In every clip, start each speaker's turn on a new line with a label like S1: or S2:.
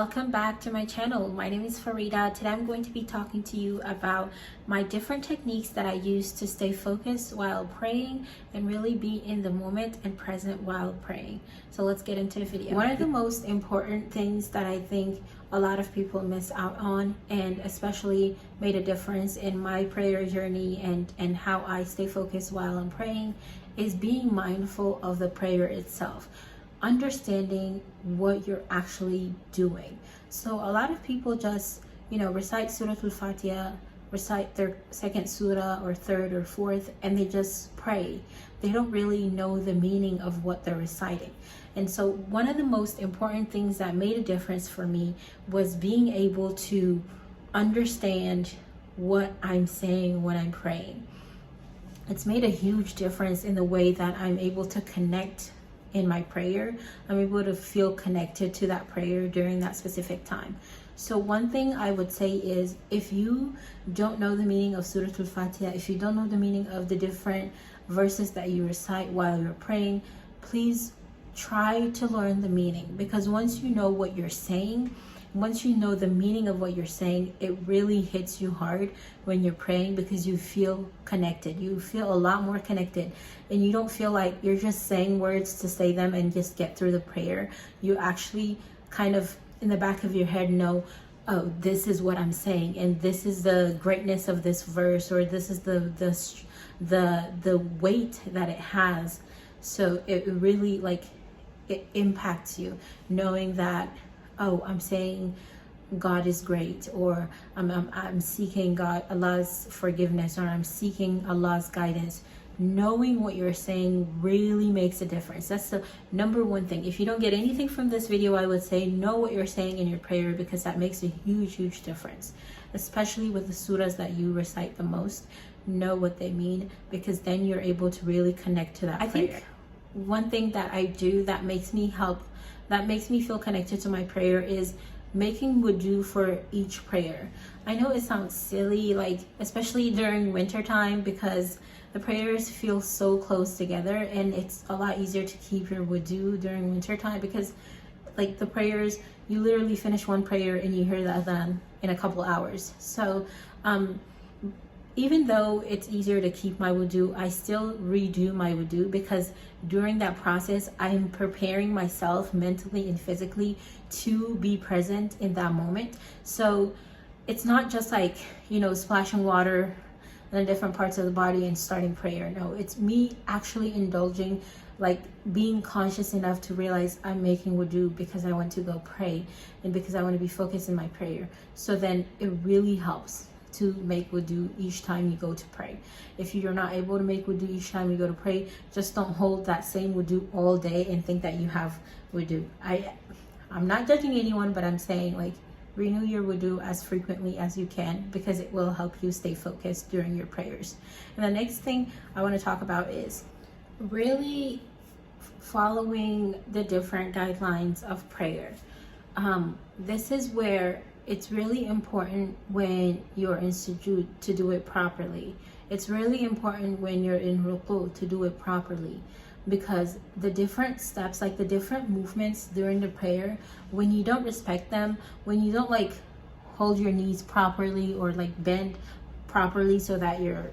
S1: Welcome back to my channel. My name is Farida. Today I'm going to be talking to you about my different techniques that I use to stay focused while praying and really be in the moment and present while praying. So let's get into the video. One of the most important things that I think a lot of people miss out on, and especially made a difference in my prayer journey and how I stay focused while I'm praying, is being mindful of the prayer itself. Understanding what you're actually doing. So a lot of people just, recite Surah Al-Fatiha, recite their second surah or third or fourth, and they just pray. They don't really know the meaning of what they're reciting. And so one of the most important things that made a difference for me was being able to understand what I'm saying when I'm praying. It's made a huge difference in the way that I'm able to connect in my prayer. I'm able to feel connected to that prayer during that specific time. So one thing I would say is, if you don't know the meaning of Surah Al-Fatiha, if you don't know the meaning of the different verses that you recite while you're praying, please try to learn the meaning, because once you know what you're saying, once you know the meaning of what you're saying, it really hits you hard when you're praying, because you feel connected. You feel a lot more connected, and you don't feel like you're just saying words to say them and just get through the prayer. You actually kind of in the back of your head know, oh, this is what I'm saying, and this is the greatness of this verse, or this is the weight that it has. So it really, it impacts you, knowing that, oh, I'm saying God is great, or I'm seeking Allah's forgiveness, or I'm seeking Allah's guidance. Knowing what you're saying really makes a difference. That's the number one thing. If you don't get anything from this video, I would say know what you're saying in your prayer, because that makes a huge difference, especially with the surahs that you recite the most. Know what they mean, because then you're able to really connect to that prayer. I think one thing that I do that makes me feel connected to my prayer is making wudu for each prayer. I know it sounds silly, especially during winter time, because the prayers feel so close together, and it's a lot easier to keep your wudu during winter time, because the prayers, you literally finish one prayer and you hear the adhan in a couple hours. So even though it's easier to keep my wudu, I still redo my wudu, because during that process, I'm preparing myself mentally and physically to be present in that moment. So it's not just splashing water in the different parts of the body and starting prayer. No, it's me actually indulging, being conscious enough to realize I'm making wudu because I want to go pray, and because I want to be focused in my prayer. So then it really helps to make wudu each time you go to pray. If you're not able to make wudu each time you go to pray, just don't hold that same wudu all day and think that you have wudu. I'm not judging anyone, but I'm saying renew your wudu as frequently as you can, because it will help you stay focused during your prayers. And the next thing I want to talk about is really following the different guidelines of prayer. This is where it's really important when you're in sujood to do it properly. It's really important when you're in ruku to do it properly, because the different steps, the different movements during the prayer, when you don't respect them, when you don't hold your knees properly, or bend properly so that your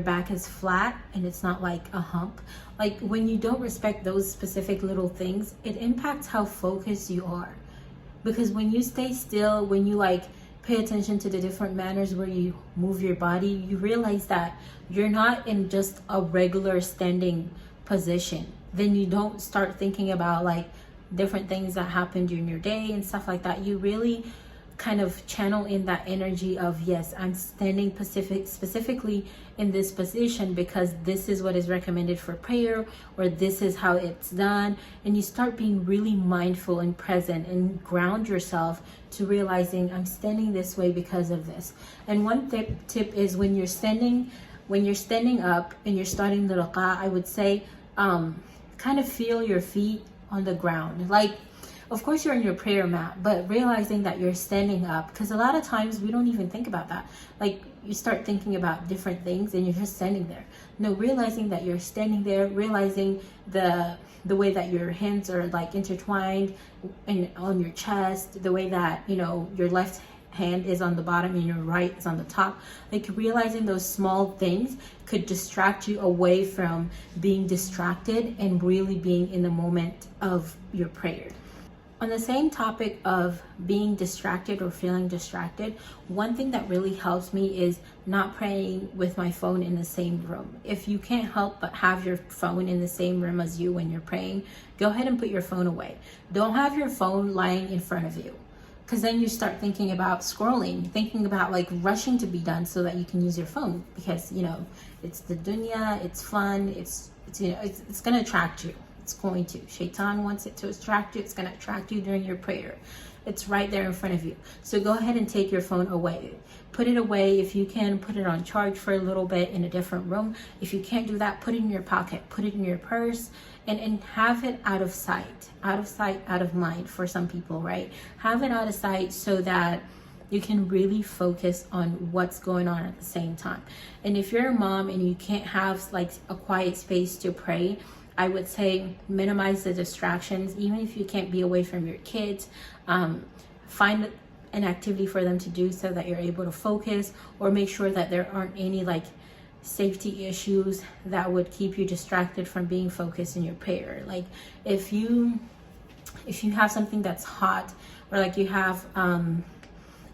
S1: back is flat and it's not a hump, when you don't respect those specific little things, it impacts how focused you are. Because when you stay still, when you pay attention to the different manners where you move your body, you realize that you're not in just a regular standing position. Then you don't start thinking about different things that happen during your day and stuff like that. You really kind of channel in that energy of, yes, I'm standing specifically in this position because this is what is recommended for prayer, or this is how it's done. And you start being really mindful and present, and ground yourself to realizing I'm standing this way because of this. And one tip is, when you're standing up and you're starting the rak'ah, I would say kind of feel your feet on the ground. Of course you're in your prayer mat, but realizing that you're standing up, because a lot of times we don't even think about that. You start thinking about different things and you're just standing there. No, realizing that you're standing there, realizing the the way that your hands are like intertwined and on your chest, the way that, you know, your left hand is on the bottom and your right is on the top. Like realizing those small things could distract you away from being distracted and really being in the moment of your prayer. On the same topic of being distracted or feeling distracted, one thing that really helps me is not praying with my phone in the same room. If you can't help but have your phone in the same room as you when you're praying, go ahead and put your phone away. Don't have your phone lying in front of you, because then you start thinking about scrolling, thinking about like rushing to be done so that you can use your phone, because, you know, it's the dunya, it's fun, it's you know, it's going to attract you. It's going to. Shaitan wants it to attract you. It's going to attract you during your prayer. It's right there in front of you. So go ahead and take your phone away. Put it away. If you can, put it on charge for a little bit in a different room. If you can't do that, put it in your pocket, put it in your purse, and have it out of sight, out of mind for some people, right? Have it out of sight so that you can really focus on what's going on at the same time. And if you're a mom and you can't have like a quiet space to pray, I would say minimize the distractions. Even if you can't be away from your kids, find an activity for them to do so that you're able to focus, or make sure that there aren't any like safety issues that would keep you distracted from being focused in your prayer. Like if you have something that's hot, or like you have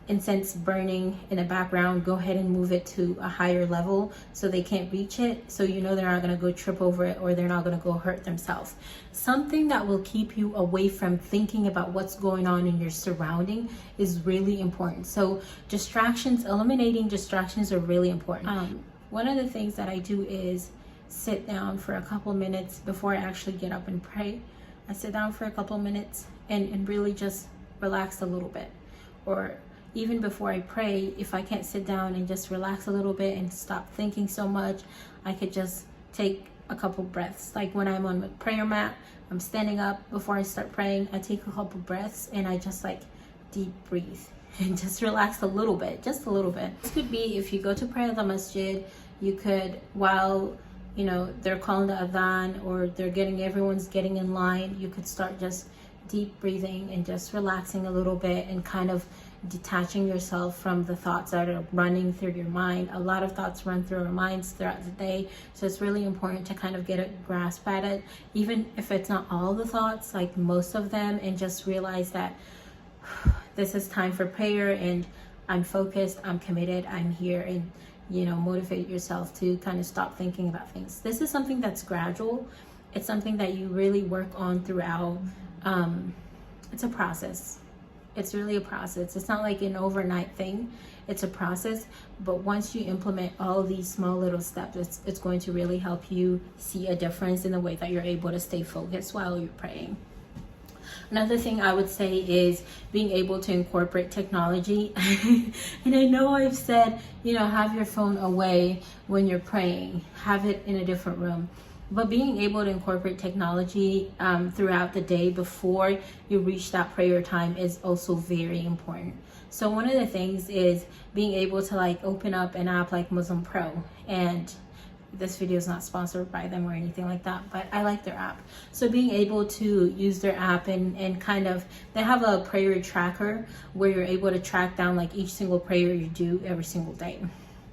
S1: incense burning in the background, go ahead and move it to a higher level so they can't reach it, so you know they're not going to go trip over it, or they're not going to go hurt themselves. Something that will keep you away from thinking about what's going on in your surrounding is really important. So distractions, eliminating distractions are really important. One of the things that I do is sit down for a couple minutes before I actually get up and pray. I sit down for a couple minutes and really just relax a little bit. Or even before I pray, if I can't sit down and just relax a little bit and stop thinking so much, I could just take a couple breaths. Like when I'm on the prayer mat, I'm standing up before I start praying, I take a couple breaths and I just like deep breathe and just relax a little bit, just a little bit. This could be if you go to pray at the masjid, you could, while you know they're calling the adhan or everyone's getting in line, you could start just deep breathing and just relaxing a little bit and kind of detaching yourself from the thoughts that are running through your mind. A lot of thoughts run through our minds throughout the day, so it's really important to kind of get a grasp at it, even if it's not all the thoughts, like most of them, and just realize that this is time for prayer and I'm focused, I'm committed, I'm here, and you know, motivate yourself to kind of stop thinking about things. This is something that's gradual. It's something that you really work on throughout. It's a process. It's really a process. It's not like an overnight thing. It's a process. But once you implement all these small little steps, it's going to really help you see a difference in the way that you're able to stay focused while you're praying. Another thing I would say is being able to incorporate technology. And I know I've said, you know, have your phone away when you're praying, have it in a different room. But being able to incorporate technology throughout the day before you reach that prayer time is also very important. So one of the things is being able to like open up an app like Muslim Pro, and this video is not sponsored by them or anything like that, but I like their app. So being able to use their app and kind of, they have a prayer tracker where you're able to track down like each single prayer you do every single day.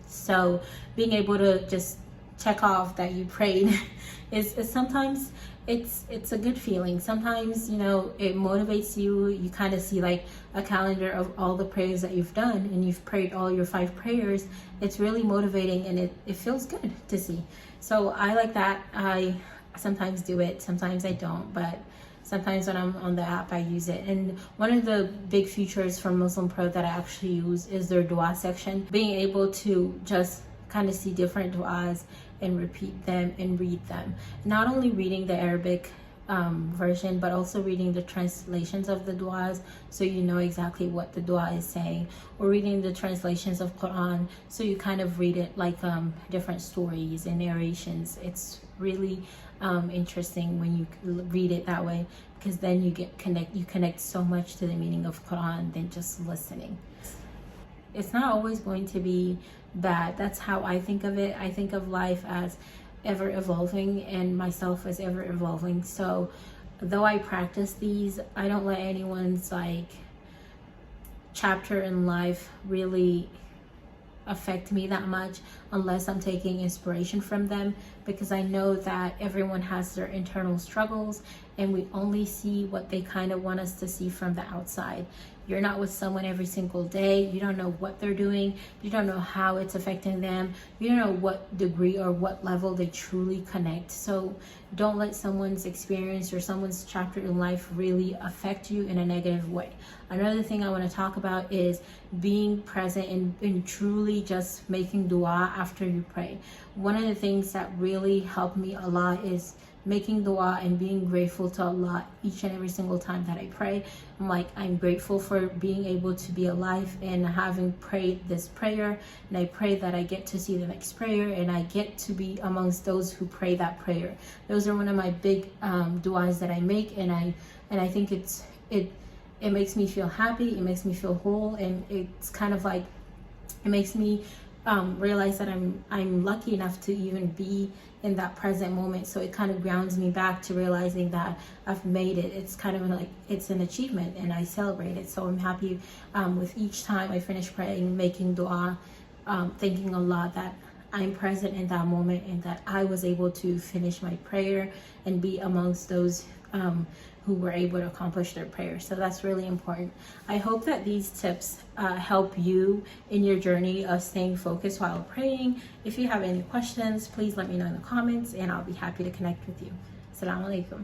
S1: So being able to just check off that you prayed is sometimes it's a good feeling. Sometimes, you know, it motivates you. You kind of see like a calendar of all the prayers that you've done, and you've prayed all your 5 prayers. It's really motivating, and it feels good to see. So I like that. I sometimes do it, sometimes I don't, but sometimes when I'm on the app I use it. And one of the big features from Muslim Pro that I actually use is their dua section. Being able to just kind of see different duas and repeat them and read them. Not only reading the Arabic version, but also reading the translations of the duas, so you know exactly what the dua is saying, or reading the translations of Quran, so you kind of read it like different stories and narrations. It's really interesting when you read it that way, because then you connect so much to the meaning of Quran than just listening. It's not always going to be bad. That's how I think of it. I think of life as ever evolving and myself is ever evolving. So though I practice these, I don't let anyone's like chapter in life really affect me that much unless I'm taking inspiration from them, because I know that everyone has their internal struggles and we only see what they kind of want us to see from the outside. You're not with someone every single day. You don't know what they're doing. You don't know how it's affecting them. You don't know what degree or what level they truly connect. So don't let someone's experience or someone's chapter in life really affect you in a negative way. Another thing I want to talk about is being present and truly just making dua after you pray. One of the things that really helped me a lot is making dua and being grateful to Allah each and every single time that I pray. I'm grateful for being able to be alive and having prayed this prayer, and I pray that I get to see the next prayer and I get to be amongst those who pray that prayer. Those are one of my big duas that I make, and I think it makes me feel happy, it makes me feel whole, and it's kind of like it makes me realize that I'm lucky enough to even be in that present moment. So it kind of grounds me back to realizing that I've made it. It's kind of like it's an achievement and I celebrate it. So I'm happy with each time I finish praying, making dua, thanking Allah that I'm present in that moment and that I was able to finish my prayer and be amongst those who were able to accomplish their prayer. So that's really important. I hope that these tips help you in your journey of staying focused while praying. If you have any questions, please let me know in the comments and I'll be happy to connect with you. Assalamu alaikum.